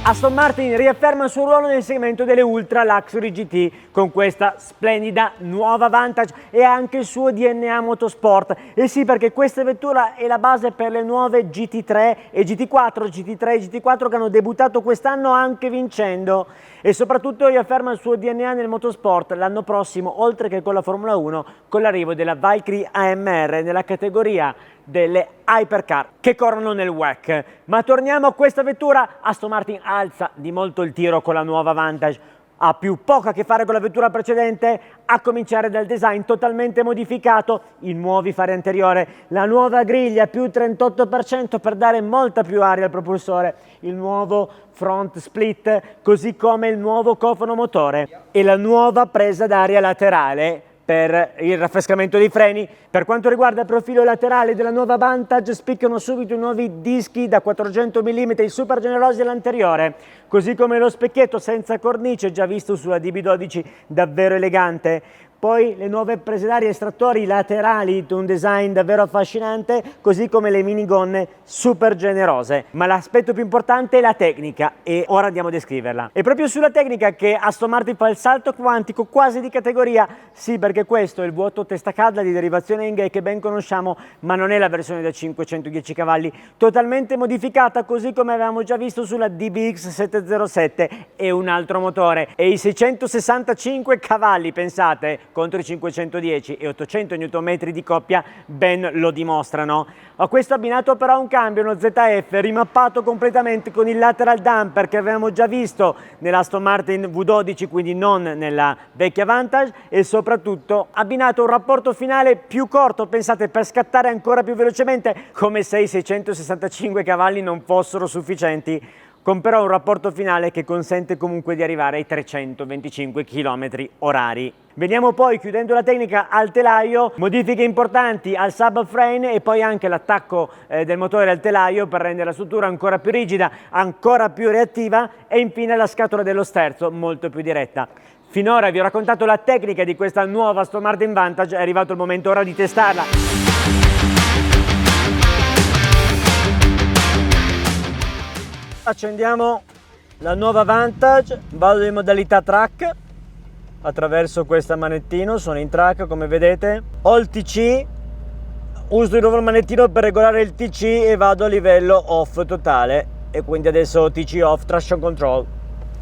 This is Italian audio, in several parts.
Aston Martin riafferma il suo ruolo nel segmento delle Ultra Luxury GT con questa splendida nuova Vantage e anche il suo DNA Motorsport. E sì, perché questa vettura è la base per le nuove GT3 e GT4, GT3 e GT4 che hanno debuttato quest'anno anche vincendo. E soprattutto riafferma il suo DNA nel motorsport l'anno prossimo, oltre che con la Formula 1, con l'arrivo della Valkyrie AMR nella categoria delle hypercar che corrono nel WEC. Ma torniamo a questa vettura. Aston Martin alza di molto il tiro con la nuova Vantage. Ha più poco a che fare con la vettura precedente, a cominciare dal design totalmente modificato, i nuovi fari anteriore, la nuova griglia più 38% per dare molta più aria al propulsore, il nuovo front split, così come il nuovo cofano motore e la nuova presa d'aria laterale per il raffrescamento dei freni. Per quanto riguarda il profilo laterale della nuova Vantage, spiccano subito i nuovi dischi da 400 mm super generosi all'anteriore, così come lo specchietto senza cornice già visto sulla DB12, davvero elegante. Poi le nuove prese d'aria estrattori laterali di un design davvero affascinante, così come le minigonne super generose. Ma l'aspetto più importante è la tecnica e ora andiamo a descriverla. È proprio sulla tecnica che Aston Martin fa il salto quantico quasi di categoria. Sì, perché questo è il vuoto testacalda di derivazione Engine che ben conosciamo, ma non è la versione da 510 cavalli, totalmente modificata così come avevamo già visto sulla DBX 707 e un altro motore. E i 665 cavalli, pensate, contro i 510 e 800 Nm di coppia ben lo dimostrano. A questo abbinato però un cambio, uno ZF rimappato completamente con il lateral damper che avevamo già visto nell'Aston Martin V12, quindi non nella vecchia Vantage, e soprattutto abbinato un rapporto finale più corto, pensate, per scattare ancora più velocemente, come se i 665 cavalli non fossero sufficienti, con però un rapporto finale che consente comunque di arrivare ai 325 km orari. Veniamo poi, chiudendo la tecnica, al telaio, modifiche importanti al subframe e poi anche l'attacco del motore al telaio per rendere la struttura ancora più rigida, ancora più reattiva, e infine la scatola dello sterzo molto più diretta. Finora vi ho raccontato la tecnica di questa nuova Aston Martin Vantage, è arrivato il momento ora di testarla. Accendiamo la nuova Vantage, vado in modalità track attraverso questo manettino, sono in track come vedete, ho il TC, uso di nuovo il manettino per regolare il TC e vado a livello off totale e quindi adesso TC off, traction control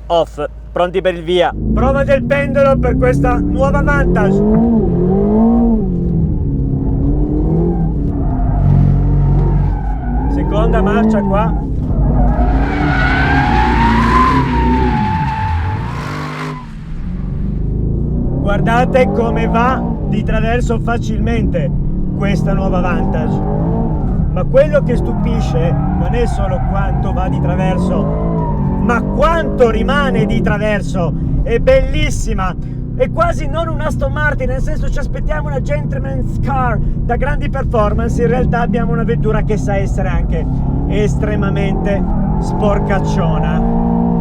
off, pronti per il via. Prova del pendolo per questa nuova Vantage. Seconda marcia qua. Guardate come va di traverso facilmente questa nuova Vantage. Ma quello che stupisce non è solo quanto va di traverso, ma quanto rimane di traverso. È bellissima, è quasi non un Aston Martin, nel senso ci aspettiamo una gentleman's car da grandi performance, in realtà abbiamo una vettura che sa essere anche estremamente sporcacciona,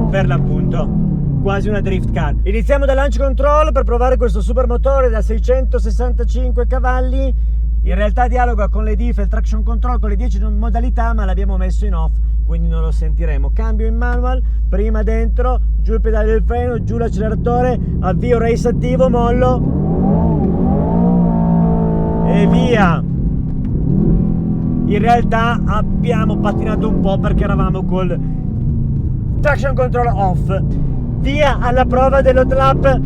per l'appunto. Quasi una drift car. Iniziamo dal launch control per provare questo supermotore da 665 cavalli. In realtà dialoga con le diff e il traction control con le 10 modalità, ma l'abbiamo messo in off, quindi non lo sentiremo. Cambio in manual, prima dentro, giù il pedale del freno, giù l'acceleratore, avvio race attivo, mollo e via. In realtà abbiamo pattinato un po' perché eravamo col traction control off. Via alla prova dello lap.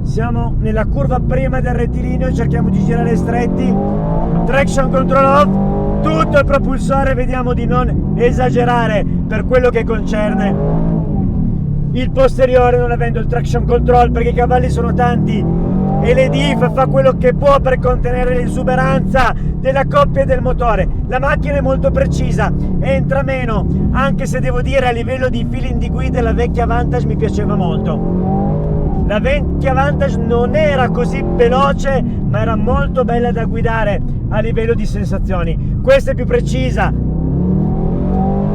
Siamo nella curva prima del rettilineo, cerchiamo di girare stretti, traction control off, tutto il propulsore, vediamo di non esagerare per quello che concerne il posteriore, non avendo il traction control perché i cavalli sono tanti e l'EDIF fa quello che può per contenere l'esuberanza della coppia del motore. La macchina è molto precisa, entra meno, anche se devo dire a livello di feeling di guida la vecchia Vantage mi piaceva molto. La vecchia Vantage non era così veloce, ma era molto bella da guidare a livello di sensazioni. Questa è più precisa.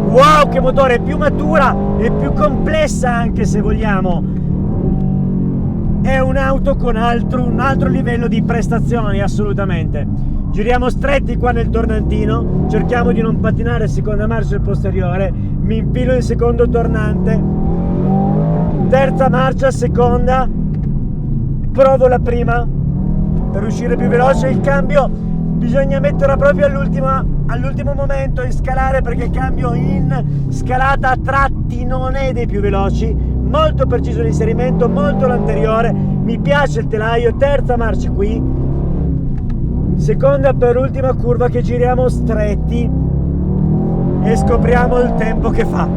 Wow, che motore, è più matura e più complessa anche se vogliamo. È un'auto con un altro livello di prestazioni, assolutamente. Giriamo stretti qua nel tornantino, cerchiamo di non patinare seconda marcia il posteriore, mi infilo in secondo tornante, terza marcia, seconda, provo la prima per uscire più veloce. Il cambio bisogna metterla proprio all'ultimo momento in scalare, perché il cambio in scalata a tratti non è dei più veloci, molto preciso l'inserimento, molto l'anteriore, mi piace il telaio. Terza marcia qui, seconda per ultima curva che giriamo stretti e scopriamo il tempo che fa.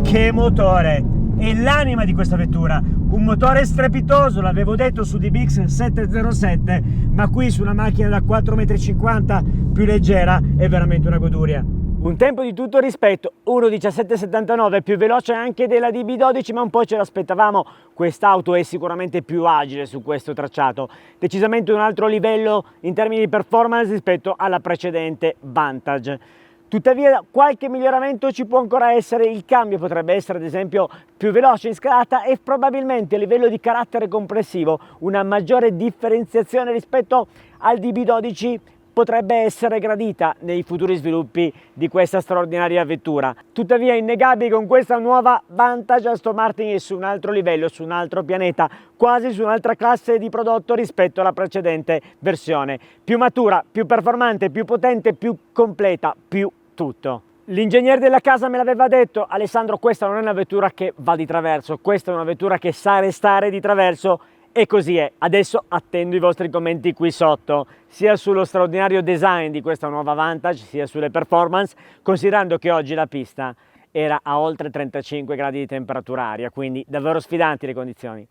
Che motore! È l'anima di questa vettura, un motore strepitoso, l'avevo detto su DBX 707, ma qui su una macchina da 4,50 m più leggera è veramente una goduria. Un tempo di tutto rispetto, 1:17,79, più veloce anche della DB12, ma un po' ce l'aspettavamo. Quest'auto è sicuramente più agile su questo tracciato, decisamente un altro livello in termini di performance rispetto alla precedente Vantage. Tuttavia qualche miglioramento ci può ancora essere, il cambio potrebbe essere ad esempio più veloce in scalata e probabilmente a livello di carattere complessivo una maggiore differenziazione rispetto al DB12 potrebbe essere gradita nei futuri sviluppi di questa straordinaria vettura. Tuttavia è innegabile che con questa nuova Vantage Aston Martin è su un altro livello, su un altro pianeta, quasi su un'altra classe di prodotto rispetto alla precedente versione. Più matura, più performante, più potente, più completa, più tutto. L'ingegnere della casa me l'aveva detto: Alessandro, questa non è una vettura che va di traverso, questa è una vettura che sa restare di traverso, e così è. Adesso attendo i vostri commenti qui sotto, sia sullo straordinario design di questa nuova Vantage, sia sulle performance, considerando che oggi la pista era a oltre 35 gradi di temperatura aria, quindi davvero sfidanti le condizioni.